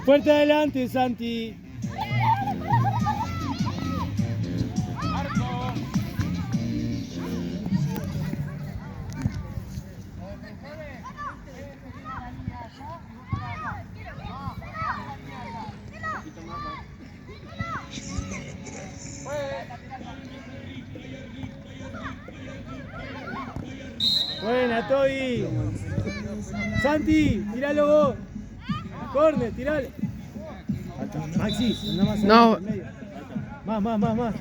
Fuerte adelante, Santi. Buena, Toby. Santi, tiralo vos. Corner, tiralo. Maxi, anda más No. en medio. Más.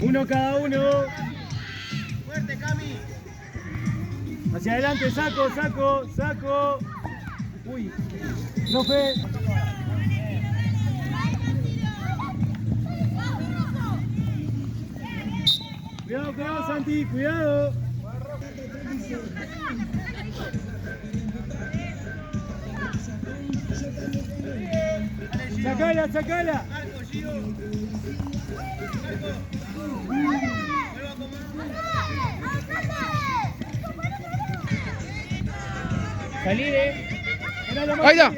Uno cada uno. Fuerte, Cami. Hacia adelante, saco. Uy, profe. Cuidado, Santi, cuidado. Sacala. Salí, Ahí está.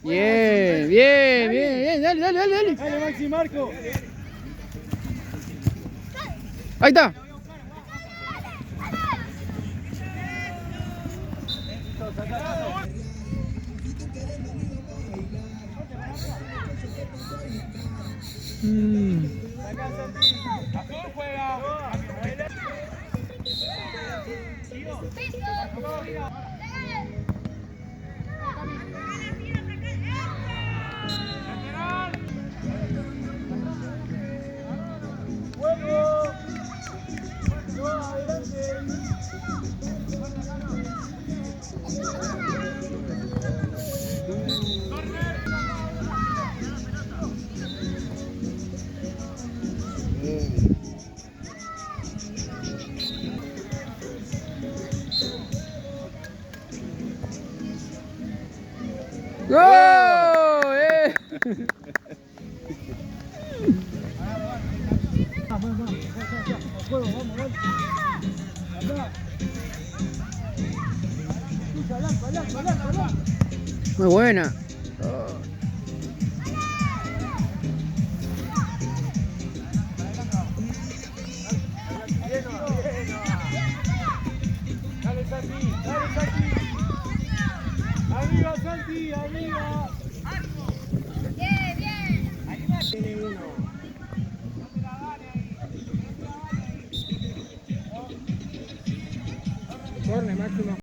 Bien. Dale. Dale, Maxi, Marco. Ahí está. Azul juega. ¡Gol! Muy buena. Dale, Santi. Arriba, Santi, arriba. Bien. Tiene uno. Corre, Máximo.